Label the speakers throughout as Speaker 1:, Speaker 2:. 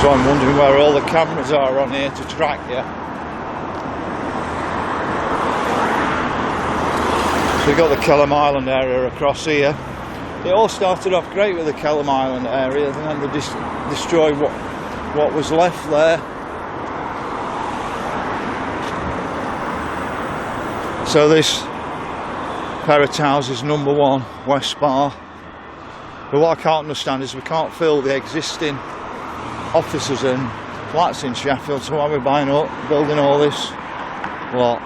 Speaker 1: So I'm wondering where all the cameras are on here to track you. So we've got the Kelham Island area across here. It all started off great with the Kelham Island area, and then they destroyed what was left there. So this pair of towers is number 1, West Spa. But what I can't understand is we can't fill the existing offices and flats in Sheffield, so why are we building all this lot?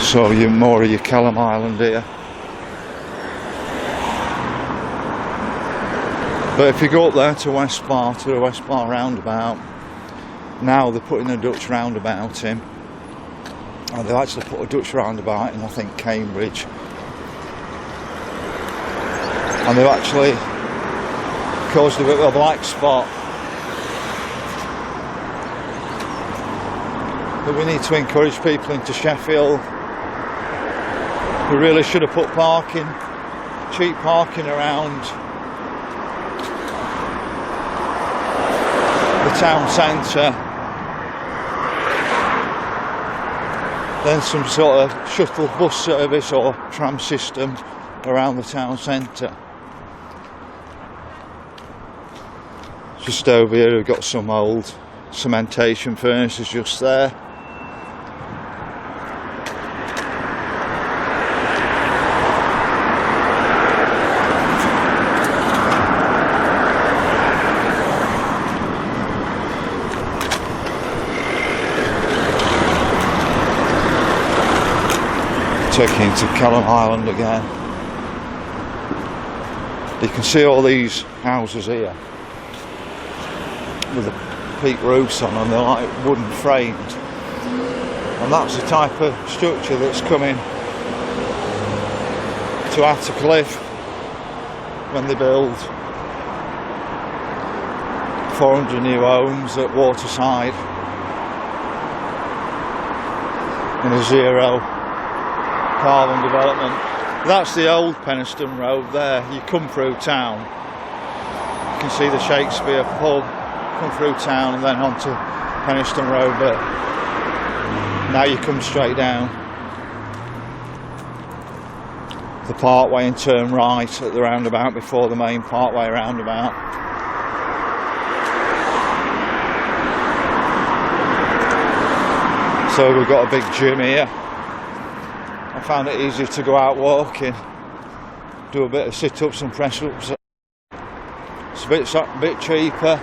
Speaker 1: So you're more of your Kelham Island here. But if you go up there to West Spa, to the West Spa roundabout, now they're putting a Dutch roundabout in. And they've actually put a Dutch roundabout in, I think, Cambridge. And they've actually caused a bit of a black spot. But we need to encourage people into Sheffield. We really should have put parking, cheap parking around the town centre, then some sort of shuttle bus service or tram system around the town centre. Just over here we've got some old cementation furnaces just there. Taking to Kelham Island again. You can see all these houses here with the peak roofs on them, they're like wooden framed, and that's the type of structure that's coming to Attercliffe when they build 400 new homes at Waterside in a zero carbon development. That's the old Penistone Road there. You come through town, you can see the Shakespeare pub, come through town and then onto Penistone Road, but now you come straight down the parkway and turn right at the roundabout before the main parkway roundabout. So we've got a big gym here. I found it easier to go out walking, do a bit of sit-ups and press-ups. It's a bit cheaper.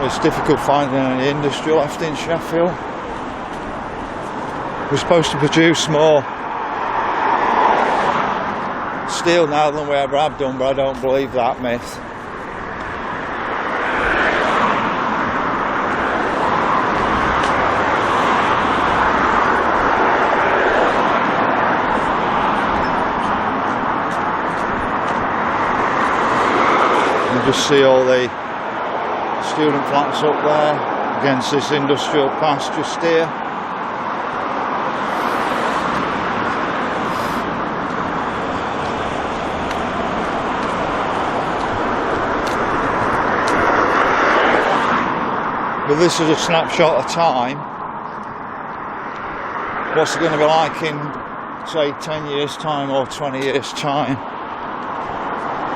Speaker 1: It's difficult finding any industry left in Sheffield. We're supposed to produce more steel now than we ever have done, but I don't believe that myth. You just see all the student flats up there against this industrial pass just here. But this is a snapshot of time. What's it going to be like in, say, 10 years time or 20 years time?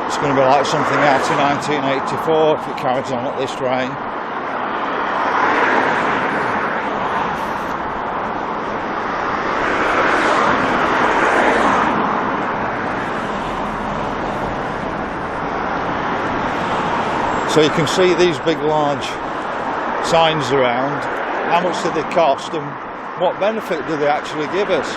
Speaker 1: It's going to be like something out in 1984 if it carries on at this rate. So you can see these big large signs around. How much do they cost and what benefit do they actually give us?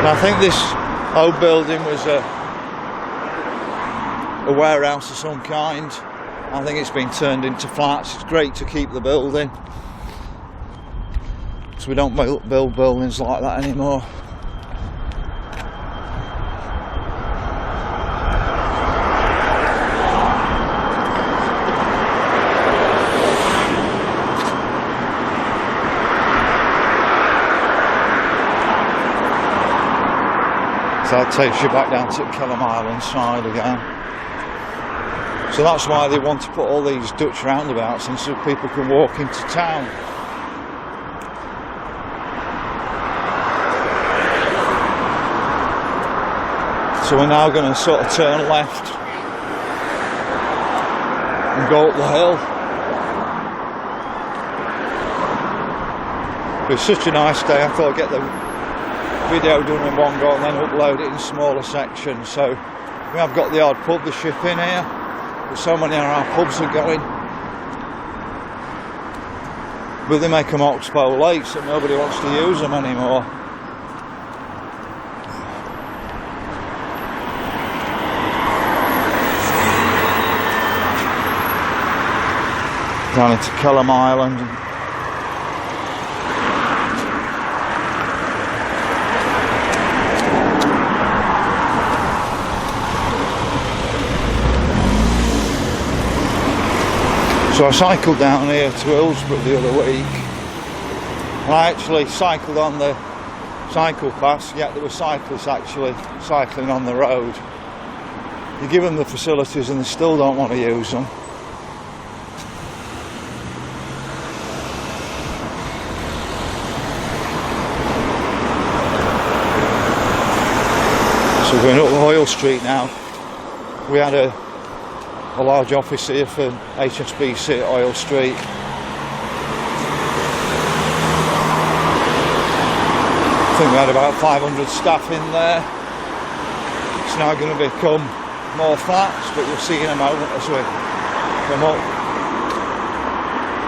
Speaker 1: And I think this Old building was a warehouse of some kind. I think it's been turned into flats. It's great to keep the building, because we don't build buildings like that anymore. So that takes you back down to Kelham Island side again. So that's why they want to put all these Dutch roundabouts in, so people can walk into town. So we're now going to sort of turn left and go up the hill. It was such a nice day, I thought I'd get the video done in one go and then upload it in smaller sections. So we have got the odd pub, the Ship in here, but so many of our pubs are going. But they make them oxbow lakes and nobody wants to use them anymore. Down into Kelham Island. So I cycled down here to Hillsborough the other week, and I actually cycled on the cycle path, yet there were cyclists actually cycling on the road. You give them the facilities and they still don't want to use them. So we're going up Hoyle Street now. We had a large office here for HSBC at Hoyle Street. I think we had about 500 staff in there. It's now going to become more flats, but you'll see in a moment as we come up.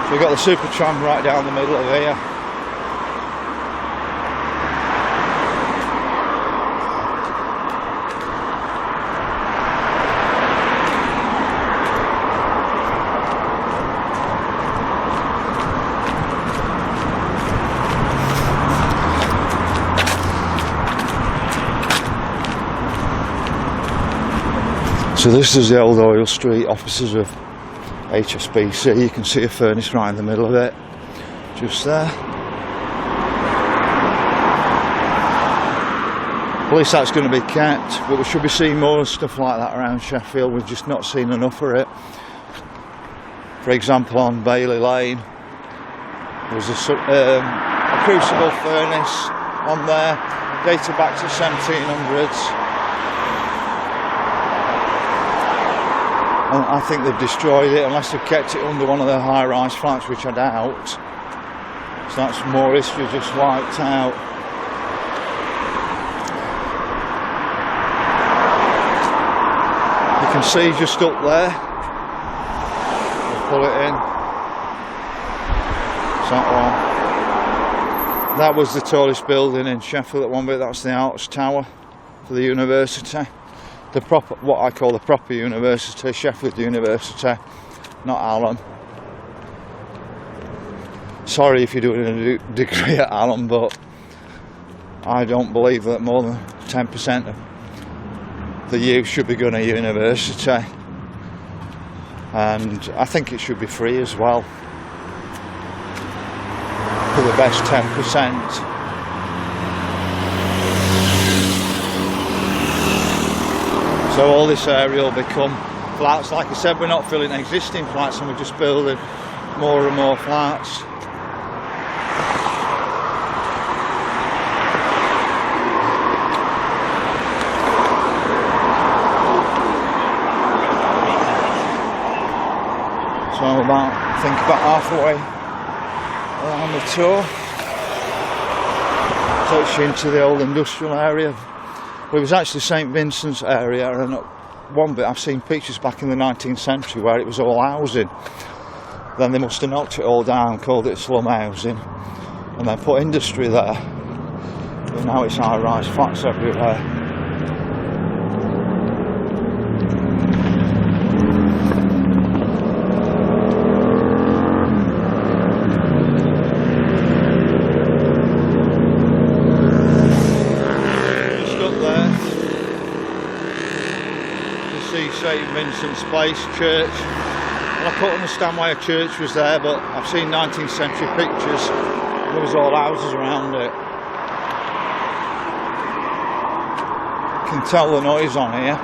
Speaker 1: So we've got the super tram right down the middle of here. So this is the old Hoyle Street offices of HSBC. You can see a furnace right in the middle of it, just there. At least that's going to be kept, but we should be seeing more stuff like that around Sheffield. We've just not seen enough of it. For example, on Bailey Lane, there's a crucible furnace on there, dated back to 1700s. I think they've destroyed it, unless they've kept it under one of their high-rise flats, which I doubt. So that's more history just wiped out. You can see just up there. We'll pull it in. It's that one. That was the tallest building in Sheffield at one bit. That's the Arts Tower for the university. The proper, what I call the proper university, Sheffield University, not Allen. Sorry if you're doing a degree at Allen, but I don't believe that more than 10% of the youth should be going to university, and I think it should be free as well for the best 10%. So all this area will become flats. Like I said, we're not filling existing flats and we're just building more and more flats. So I'm about halfway around the tour. Takes you into the old industrial area. Well, it was actually St Vincent's area, and at one bit I've seen pictures back in the 19th century where it was all housing. Then they must have knocked it all down, called it slum housing, and then put industry there. But now it's high-rise flats everywhere. St Vincent's Place church, and I couldn't understand why a church was there, but I've seen 19th century pictures. There was all houses around it. You can tell the noise on here.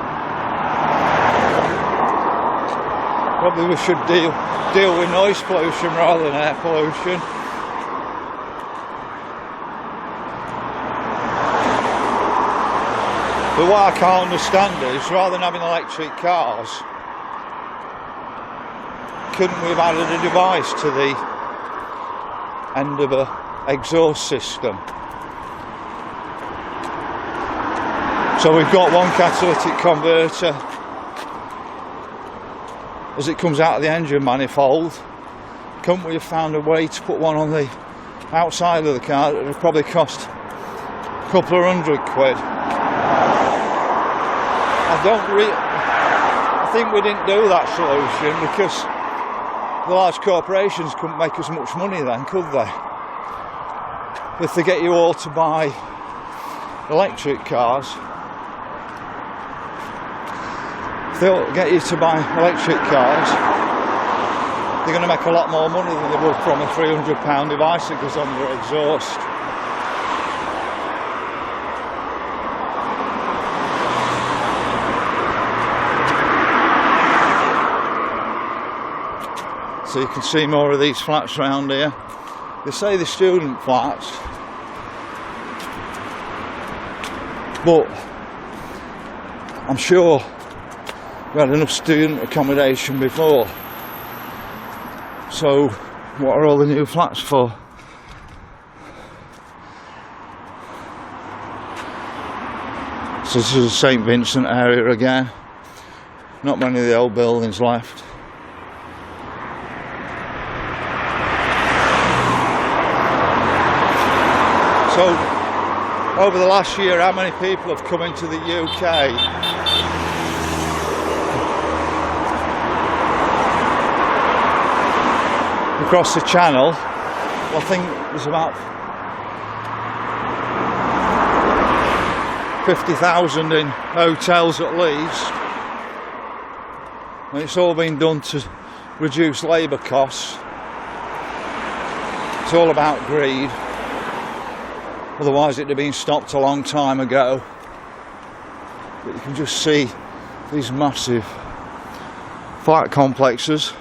Speaker 1: Probably we should deal with noise pollution rather than air pollution. But what I can't understand is, rather than having electric cars, couldn't we have added a device to the end of an exhaust system? So we've got one catalytic converter as it comes out of the engine manifold. Couldn't we have found a way to put one on the outside of the car? It would probably cost a couple of £100. I think we didn't do that solution because the large corporations couldn't make as much money then, could they? If they get you all to buy electric cars, if they'll get you to buy electric cars, they're going to make a lot more money than they would from a £300 device that goes on your exhaust. So you can see more of these flats around here. They say they're student flats, but I'm sure we had enough student accommodation before. So what are all the new flats for? So this is the St Vincent area again. Not many of the old buildings left. So, over the last year, how many people have come into the UK? Across the channel, well, I think there's about 50,000 in hotels at least. And it's all been done to reduce labour costs. It's all about greed. Otherwise it'd have been stopped a long time ago. But you can just see these massive flat complexes.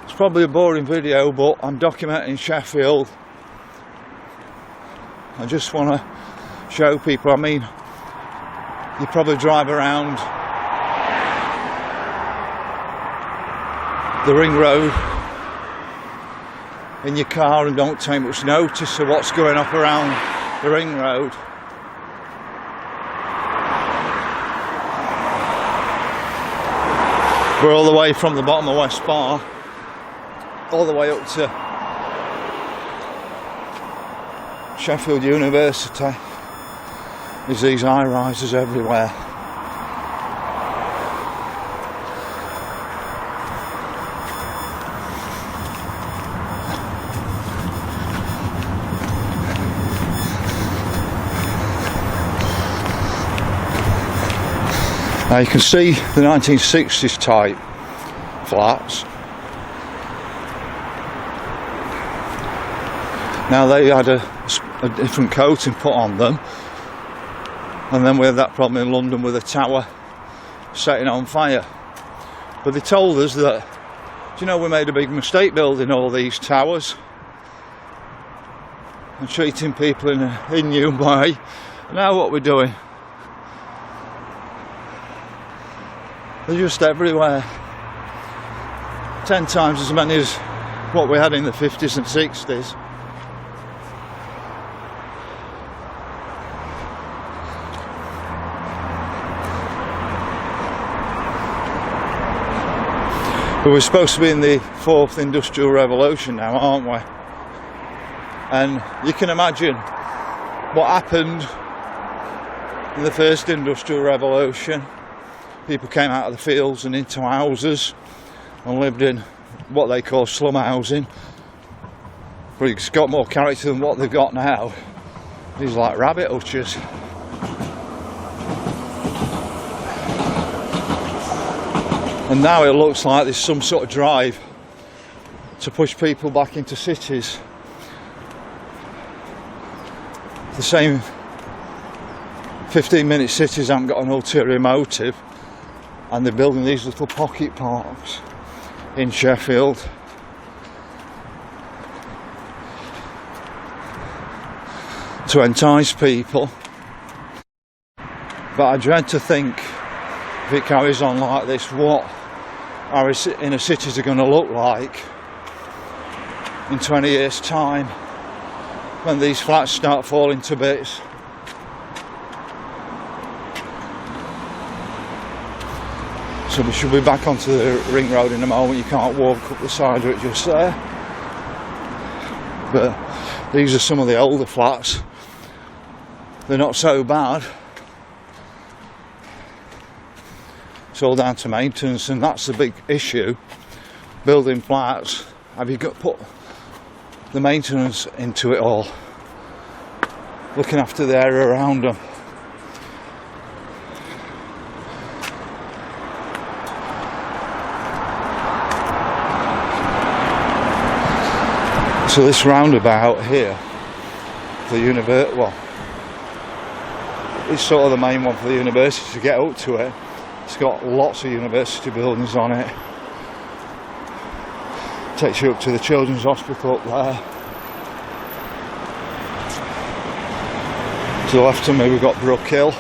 Speaker 1: It's probably a boring video, but I'm documenting Sheffield. I just want to show people. I mean, you probably drive around the ring road in your car and don't take much notice of what's going up around the ring road. We're all the way from the bottom of West Bar all the way up to Sheffield University. There's these high rises everywhere. Now you can see the 1960s type flats. Now they had a different coating put on them, and then we had that problem in London with a tower setting on fire. But they told us that, do you know, we made a big mistake building all these towers and treating people in an inhuman way. And now what we're doing, they're just everywhere. 10 times as many as what we had in the 50s and 60s. But we're supposed to be in the 4th industrial revolution now, aren't we? And you can imagine what happened in the 1st industrial revolution. People came out of the fields and into houses and lived in what they call slum housing. But it's got more character than what they've got now. These are like rabbit hutches. And now it looks like there's some sort of drive to push people back into cities. The same 15-minute cities haven't got an ulterior motive, and they're building these little pocket parks in Sheffield to entice people. But I dread to think, if it carries on like this, what our inner cities are going to look like in 20 years' time when these flats start falling to bits. So we should be back onto the ring road in a moment. You can't walk up the side of it just there. But these are some of the older flats. They're not so bad. It's all down to maintenance, and that's the big issue. Building flats, have you got to put the maintenance into it all? Looking after the area around them. So this roundabout here, it's sort of the main one for the university to get up to it. It's got lots of university buildings on it. Takes you up to the children's hospital up there. To the left of me we've got Brook Hill.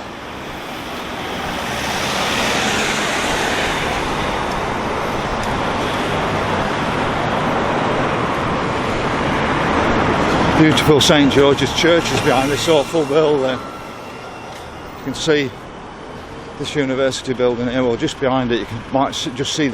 Speaker 1: Beautiful St George's Church is behind this awful building. You can see this university building here, well just behind it you might just see the